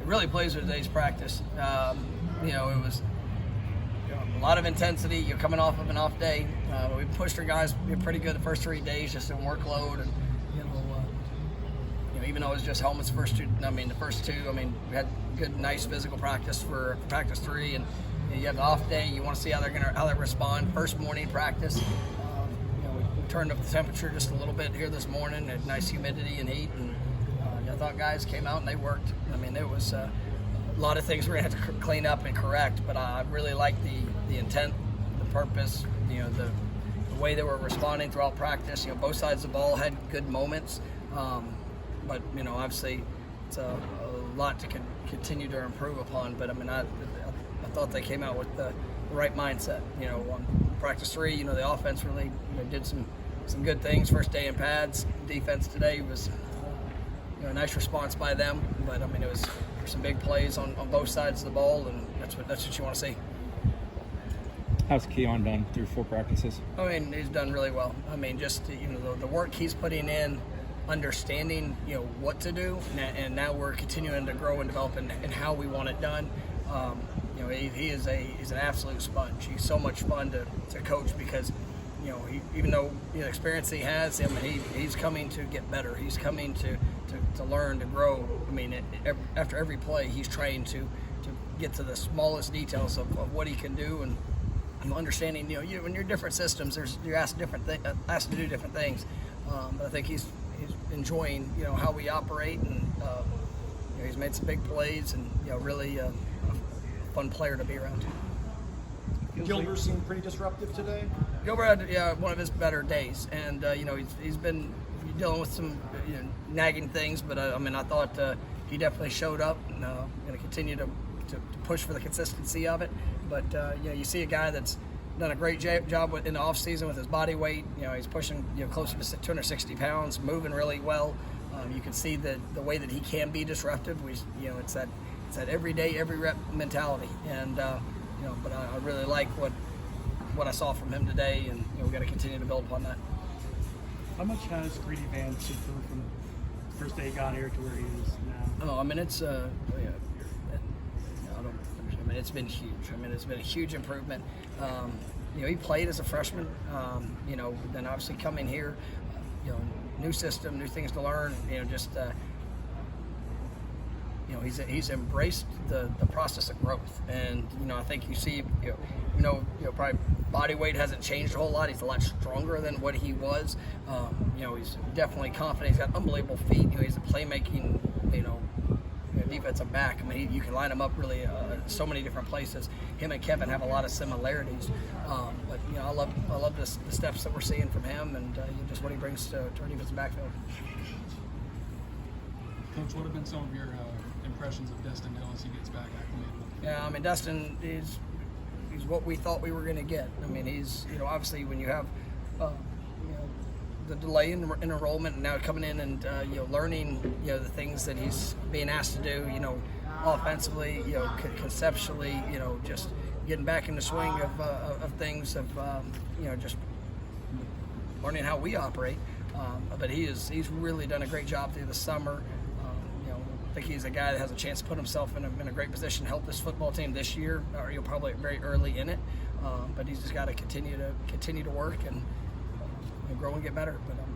really pleased with today's practice. You know, it was a lot of intensity. You're coming off of an off day. We pushed our guys pretty good the first 3 days, just in workload, and you know, even though it was just helmets the first two. We had good, nice physical practice for practice 3, and you have the off day. You want to see how they respond. First morning practice. You know, we turned up the temperature just a little bit here this morning. Had nice humidity and heat, and I thought guys came out and they worked. I mean, there was a lot of things we're gonna have to clean up and correct, but I really like the intent, the purpose, you know, the way they were responding throughout practice. You know, both sides of the ball had good moments, but you know, obviously it's a lot to continue to improve upon. But I mean, I thought they came out with the right mindset. You know, on practice 3, you know, the offense really did some good things. First day in pads. Defense today was a nice response by them, but I mean, it was some big plays on both sides of the ball, and that's what you want to see. How's Keon done through 4 practices? I mean, he's done really well. I mean, just the work he's putting in, understanding what to do, and now we're continuing to grow and develop in how we want it done. He's an absolute sponge. He's so much fun to coach because even though the experience he has, he's coming to get better. He's coming to learn, to grow. I mean, after every play, he's trying to get to the smallest details of what he can do, and understanding. When you're different systems, you're asked to do different things. But I think he's enjoying how we operate, and he's made some big plays, and really a fun player to be around. Gilbert seemed pretty disruptive today. Gilbert had one of his better days, and he's been dealing with some nagging things, but I thought he definitely showed up, and going to continue to push for the consistency of it. But you see a guy that's done a great job in the off season with his body weight. He's pushing closer to 260 pounds, moving really well. You can see the way that he can be disruptive. It's that every day, every rep mentality, and but I really like what I saw from him today, and we got to continue to build upon that. How much has Greedy Vance improved from the first day he got here to where he is now? Oh, I mean, it's it's been huge. I mean, it's been a huge improvement. He played as a freshman. Then obviously coming here, new system, new things to learn. He's embraced the process of growth, and I think you see, probably body weight hasn't changed a whole lot. He's a lot stronger than what he was. He's definitely confident. He's got unbelievable feet. He's a playmaking, defensive back. I mean, you can line him up really so many different places. Him and Kevin have a lot of similarities, but I love the steps that we're seeing from him, and just what he brings to our defensive backfield. Coach, what have been some of your impressions of Destin Hill as he gets back acclimated? Yeah, I mean, Destin is what we thought we were going to get. I mean, he's obviously when you have the delay in enrollment, and now coming in and learning the things that he's being asked to do, offensively, conceptually, just getting back in the swing of things, just learning how we operate. But he's really done a great job through the summer. I think he's a guy that has a chance to put himself in a great position to help this football team this year, or probably very early in it. But he's just got to continue to work and grow and get better. But I'm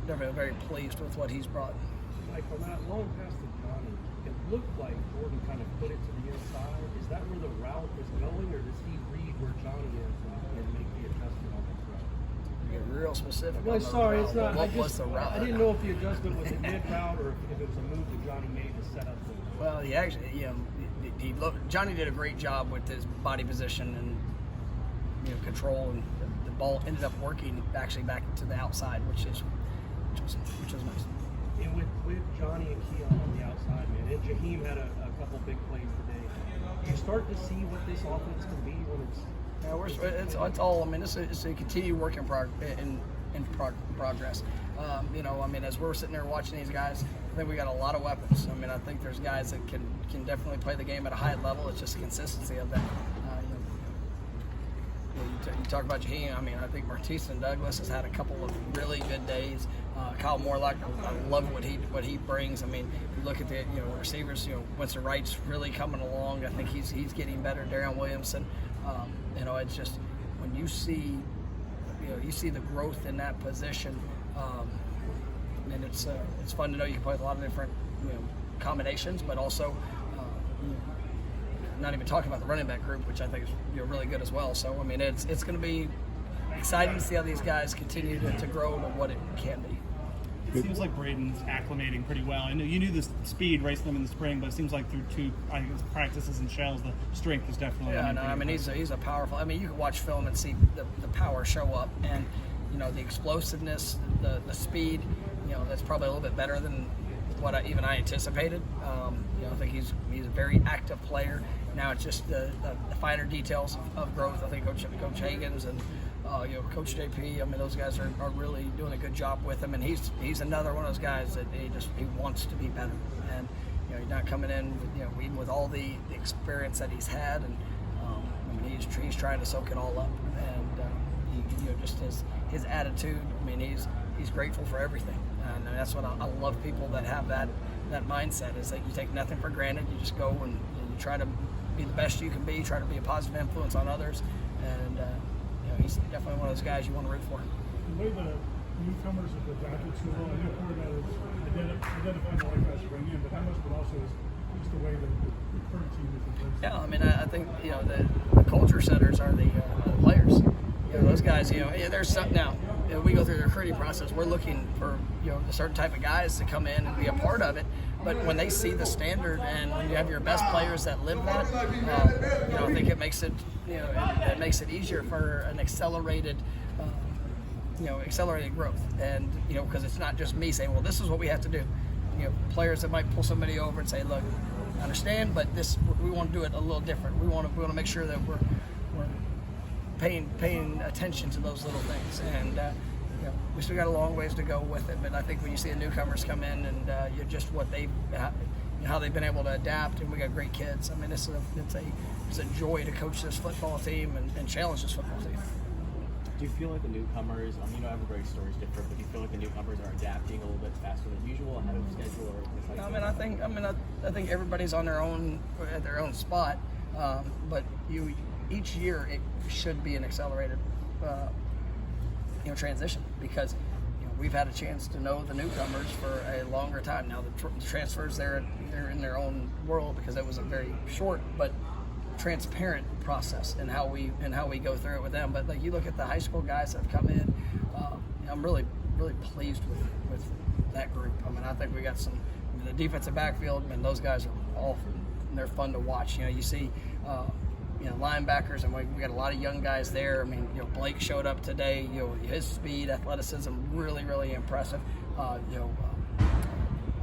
definitely very pleased with what he's brought. Mike, on that long pass to Johnny, it looked like Gordon kind of put it to the inside. Is that where the route was going, or does he read where Johnny is and make the adjustment on this route? Get real specific. Well, sorry, it's not. What was the route? I didn't know if the adjustment was a mid route or if it was a move that Johnny made to set up the. Well, he actually, Johnny did a great job with his body position and control, and the ball ended up working actually back to the outside, which was nice. And with Johnny and Keon on the outside, man, and Jaheim had a couple big plays today. You start to see what this offense can be when it's. Yeah, it's all. I mean, it's a continued work in progress. As we're sitting there watching these guys, I think we got a lot of weapons. I mean, I think there's guys that can definitely play the game at a high level. It's just the consistency of that. You talk about Jaheim. I mean, I think Martise and Douglas has had a couple of really good days. Kyle Morlock, I love what he brings. I mean, you look at the receivers. Winston Wright's really coming along. I think he's getting better. Darren Williamson. It's just when you see the growth in that position, and it's fun to know you can play with a lot of different combinations, but also not even talking about the running back group, which I think is really good as well. So I mean, it's going to be exciting to see how these guys continue to grow to what it can be. It seems like Braden's acclimating pretty well. I know you knew the speed racing them in the spring, but it seems like through two practices and shells, the strength is definitely. Yeah, no, I mean he's a powerful. I mean you can watch film and see the power show up, and the explosiveness, the speed. That's probably a little bit better than what I anticipated. I think he's a very active player. Now it's just the finer details of growth. I think Coach Hagens and Coach JP. I mean, those guys are really doing a good job with him, and he's another one of those guys that he wants to be better. And he's not coming in with all the experience that he's had, and I mean he's trying to soak it all up. And just his attitude. I mean he's grateful for everything, and that's what I love. People that have that mindset is that you take nothing for granted. You just go and you try to be the best you can be. Try to be a positive influence on others, and he's definitely one of those guys you want to root for. The way the newcomers have adapted so well, I know part of that is identifying the right guys to bring in, but how much of it also is just the way that the current team is in place? Yeah, I mean, I think the culture setters are the players. Those guys. There's some now. We go through the recruiting process. We're looking for a certain type of guys to come in and be a part of it. But when they see the standard, and when you have your best players that live that, I think it makes it it makes it easier for an accelerated growth. And because it's not just me saying, well, this is what we have to do. Players that might pull somebody over and say, look, I understand, but we want to do it a little different. We want to make sure that we're paying attention to those little things, and we still got a long ways to go with it. But I think when you see the newcomers come in and you're just how they've been able to adapt, and we got great kids. I mean, it's a joy to coach this football team and challenge this football team. Do you feel like the newcomers? Everybody's story is different, but do you feel like the newcomers are adapting a little bit faster than usual ahead of schedule? I think everybody's on their own spot, but each year it should be an accelerated transition, because we've had a chance to know the newcomers for a longer time now. The transfers they're in their own world, because it was a very short but transparent process in how we go through it with them. But you look at the high school guys that have come in, I'm really pleased with that group. I mean, I think we got the defensive backfield, and those guys are they're fun to watch. You see linebackers, and we got a lot of young guys there. I mean, Blake showed up today. His speed, athleticism, really, really impressive.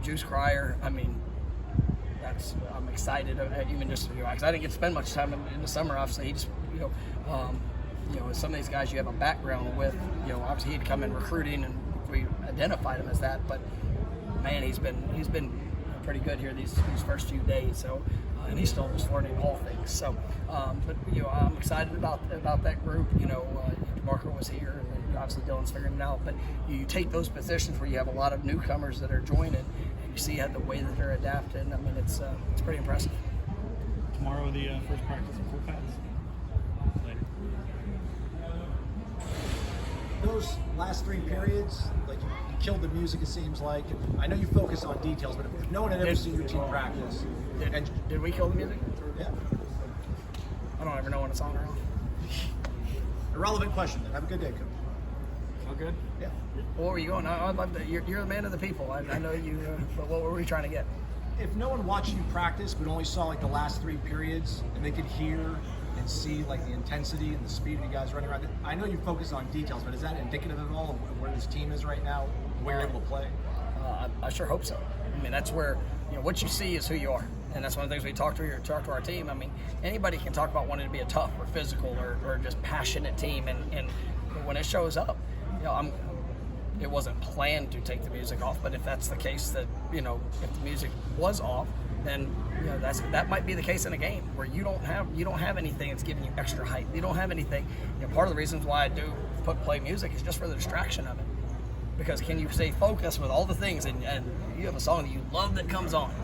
Juice Cryer. I mean, I'm excited. Even just because I didn't get to spend much time in the summer. Obviously, he just some of these guys you have a background with. Obviously he'd come in recruiting, and we identified him as that. But man, he's been pretty good here these first few days. So. And he's still just learning all things. So, but I'm excited about that group. Marco was here, and obviously Dylan's figuring it out. But you take those positions where you have a lot of newcomers that are joining, and you see how the way that they're adapting. I mean, it's pretty impressive. Tomorrow, the first practice of full pads. Later. Those last three periods, you killed the music. It seems like. I know you focus on details, but if no one had ever seen your team practice. Did we kill the music? Yeah. I don't ever know when it's on or off. Irrelevant question. Then have a good day, Coach. All good? Yeah. Well, where are you going? I'd love to. You're the man of the people. I know you. But what were we trying to get? If no one watched you practice, but only saw the last three periods, and they could hear and see the intensity and the speed of you guys running around. I know you focus on details, but is that indicative at all of where this team is right now, where you're able to play? I sure hope so. I mean, that's where what you see is who you are. And that's one of the things we talk to our team. I mean, anybody can talk about wanting to be a tough or physical or just passionate team, and when it shows up, it wasn't planned to take the music off. But if that's the case, that if the music was off, then that might be the case in a game where you don't have anything that's giving you extra hype. You don't have anything. Part of the reasons why I do play music is just for the distraction of it. because can you stay focused with all the things, and you have a song that you love that comes on,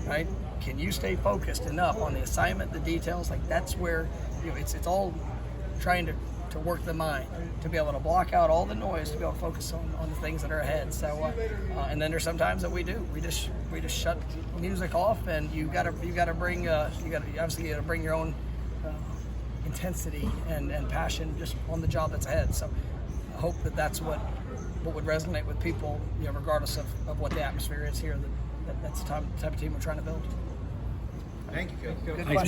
right? Can you stay focused enough on the assignment, the details? Like that's where it's all trying to work the mind to be able to block out all the noise, to be able to focus on the things that are ahead. So and then there's sometimes that we just shut music off, and you gotta bring obviously bring your own intensity and passion just on the job that's ahead. So I hope that's what would resonate with people, regardless of what the atmosphere is here. That's the type of team we're trying to build. Thank you, Phil. Good Thanks, question. Mike.